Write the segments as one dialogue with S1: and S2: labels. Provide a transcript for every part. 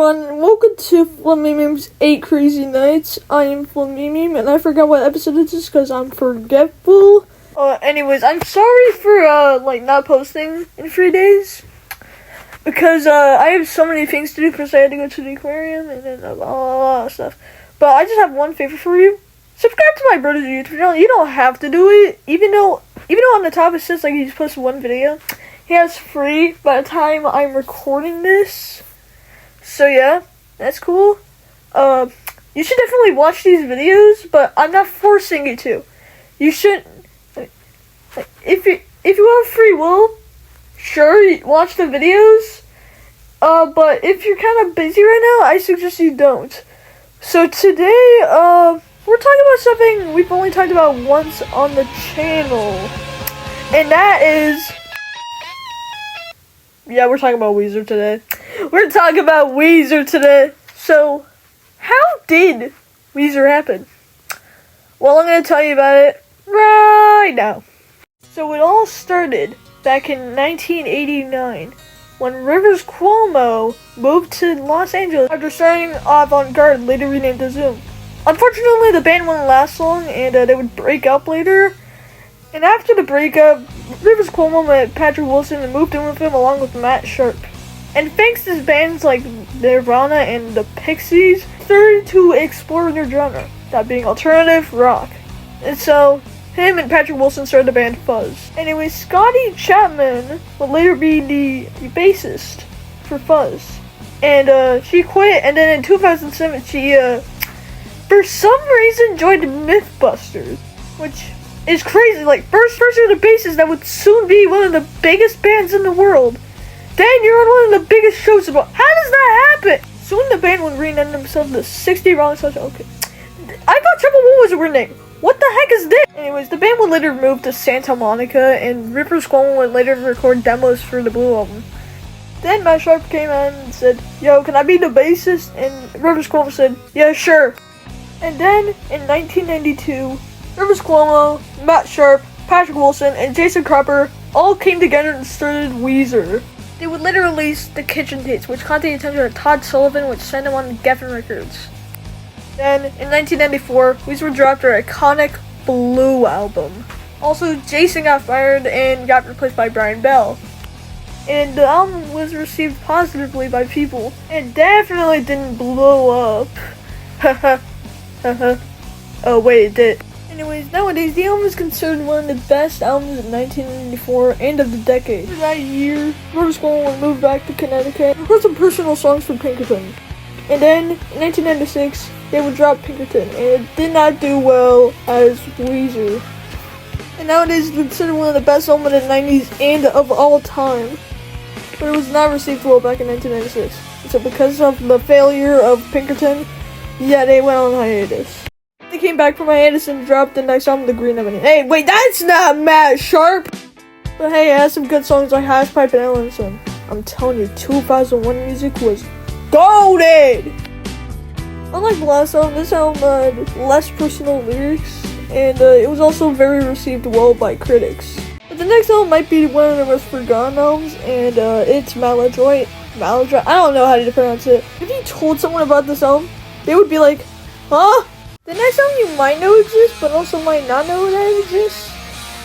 S1: everyone, welcome to Flamemememe's 8 Crazy Nights. I am Flamemememe, and I forgot what episode it is because I'm forgetful. Anyways, I'm sorry for, not posting in 3 days. Because, I have so many things to do. First, I had to go to the aquarium, and then a lot of stuff. But I just have one favor for you. Subscribe to my brother's YouTube channel. You don't have to do it, even though on the top it says, he's posted one video. He has 3 by the time I'm recording this. So yeah, that's cool. You should definitely watch these videos, but I'm not forcing you to. You should, if you have free will, sure, watch the videos. But if you're kind of busy right now, I suggest you don't. So today, we're talking about something we've only talked about once on the channel, and that is, yeah, we're talking about Weezer today. We're talking about Weezer today. So, how did Weezer happen? Well, I'm going to tell you about it right now. So, it all started back in 1989 when Rivers Cuomo moved to Los Angeles after starting Avant-Garde, later renamed to Zoom. Unfortunately, the band wouldn't last long, and they would break up later. And after the breakup, Rivers Cuomo met Patrick Wilson and moved in with him along with Matt Sharp. And thanks to bands like Nirvana and the Pixies, started to explore their genre, that being alternative rock. And so, him and Patrick Wilson started the band Fuzz. Anyway, Scotty Chapman would later be the bassist for Fuzz. And she quit, and then in 2007, she, for some reason, joined Mythbusters, which is crazy. First person to bassist that would soon be one of the biggest bands in the world. Then you're on one of the biggest shows about. How does that happen? Soon the band would rename themselves the 60 Wrong Such. Okay. I thought Triple One was a weird name. What the heck is this? Anyways, the band would later move to Santa Monica, and Rivers Cuomo would later record demos for the Blue album. Then Matt Sharp came on and said, "Yo, can I be the bassist?" And Rivers Cuomo said, "Yeah, sure." And then in 1992, Rivers Cuomo, Matt Sharp, Patrick Wilson, and Jason Cropper all came together and started Weezer. They would later release The Kitchen Tapes, which contained attention to Todd Sullivan, which sent them on Geffen Records. Then, in 1994, Weezer dropped their iconic Blue album. Also, Jason got fired and got replaced by Brian Bell. And the album was received positively by people. It definitely didn't blow up. Haha. Oh wait, it did. Anyways, nowadays, the album is considered one of the best albums of 1994 and of the decade. For that year, Rivers Cuomo would move back to Connecticut and wrote some personal songs for Pinkerton. And then, in 1996, they would drop Pinkerton, and it did not do well as Weezer. And nowadays, it's considered one of the best albums of the 90s and of all time. But it was not received well back in 1996. So because of the failure of Pinkerton, yeah, they went on hiatus. They came back from hiatus and dropped the next album, The Green Ebony. Hey, wait, that's not Matt Sharp! But hey, it has some good songs like Hash Pipe and Ellenson. I'm telling you, 2001 music was golden! Unlike the last album, this album had less personal lyrics, and it was also very received well by critics. But the next album might be one of the most forgotten albums, and it's Maladroit. Maladroit? I don't know how to pronounce it. If you told someone about this album, they would be like, huh? The next album you might know exists, but also might not know that it exists.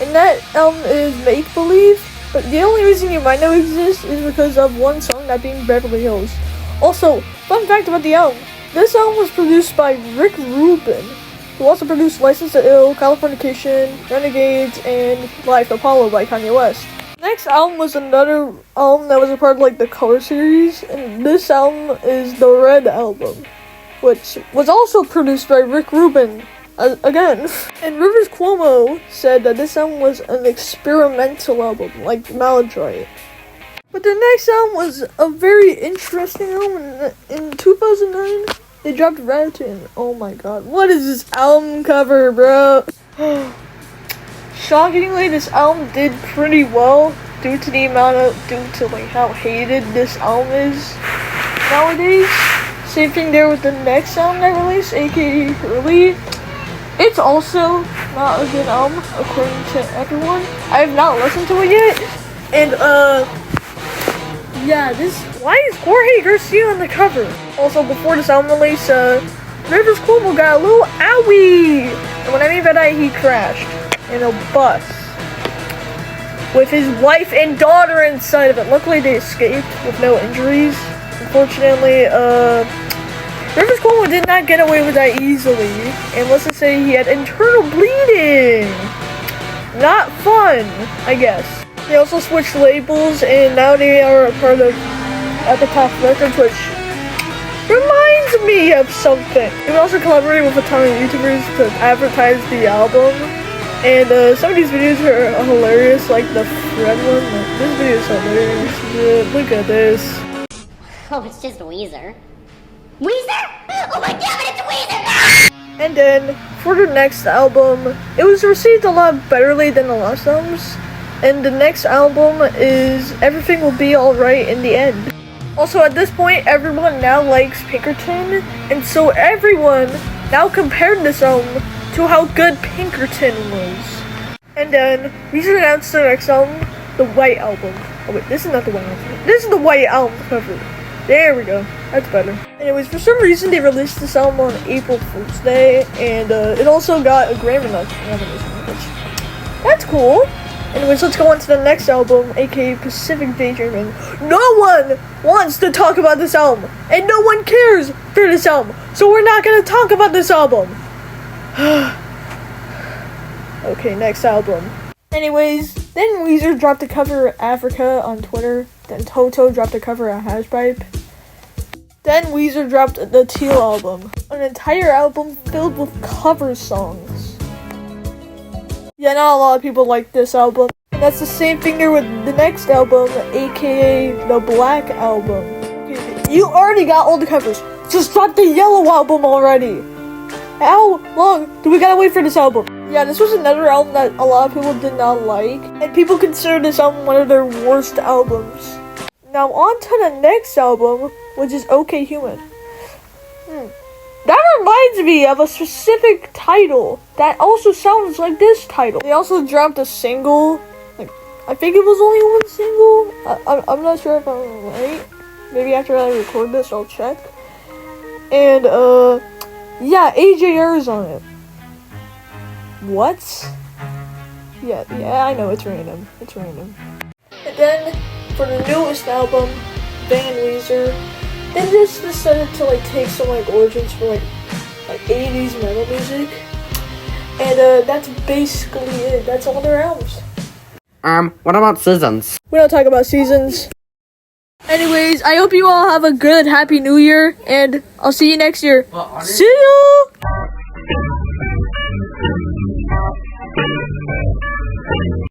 S1: And that album is Make Believe. But the only reason you might know exists is because of one song, that being Beverly Hills. Also, fun fact about the album. This album was produced by Rick Rubin, who also produced License to Ill, Californication, Renegades, and Life Apollo by Kanye West. The next album was another album that was a part of the Color series, and this album is the Red Album, which was also produced by Rick Rubin, again. And Rivers Cuomo said that this album was an experimental album, like Maladroit. But the next album was a very interesting album. In 2009, they dropped Ratatouille. Oh my god, what is this album cover, bro? Shockingly, this album did pretty well due to how hated this album is nowadays. Same thing there with the next album that released, aka Hurley. It's also not a good album, according to everyone. I have not listened to it yet. And, yeah, this Why is Jorge Garcia on the cover? Also, before this album release, Rivers Cuomo got a little owie! And what I mean by that, he crashed in a bus with his wife and daughter inside of it. Luckily, they escaped with no injuries. Unfortunately, Rivers Cuomo did not get away with that easily. And let's just say he had internal bleeding. Not fun, I guess. They also switched labels, and now they are a part of Epitaph Records, which reminds me of something. They also collaborated with a ton of YouTubers to advertise the album, and some of these videos are hilarious, like the Fred one. This video is hilarious. Yeah, look at this.
S2: Oh, it's just Weezer. Weezer? Oh my god, it's Weezer!
S1: And then, for the next album, it was received a lot betterly than the last albums. And the next album is Everything Will Be Alright in the End. Also, at this point, everyone now likes Pinkerton, and so everyone now compared this album to how good Pinkerton was. And then, we should announce the next album, the White Album. Oh wait, this is not the White Album. This is the White Album cover. There we go. That's better. Anyways, for some reason, they released this album on April Fool's Day, and it also got a Grammy nomination, which, that's cool. Anyways, let's go on to the next album, aka Pacific Daydreaming. No one wants to talk about this album, and no one cares for this album, so we're not gonna talk about this album. Okay, next album. Anyways, then Weezer dropped a cover of Africa on Twitter, then Toto dropped a cover of Hashpipe. Then Weezer dropped the Teal album, an entire album filled with cover songs. Yeah, not a lot of people like this album. And that's the same thing there with the next album, aka the Black Album. You already got all the covers. Just drop the Yellow Album already. How long do we gotta wait for this album? Yeah, this was another album that a lot of people did not like. And people consider this album one of their worst albums. Now on to the next album, which is OK Human. That reminds me of a specific title that also sounds like this title. They also dropped a single. Like, I think it was only one single. I'm not sure if I'm right. Maybe after I record this, I'll check. And yeah, AJR's on it. What? Yeah, I know it's random. It's random. And then for the newest album, Van Weezer. They just decided to like take some like origins from like 80s metal music, and that's basically it. That's all their albums.
S3: What about Seasons?
S1: We don't talk about seasons. Anyways, I hope you all have a good, happy New Year, and I'll see you next year. See ya!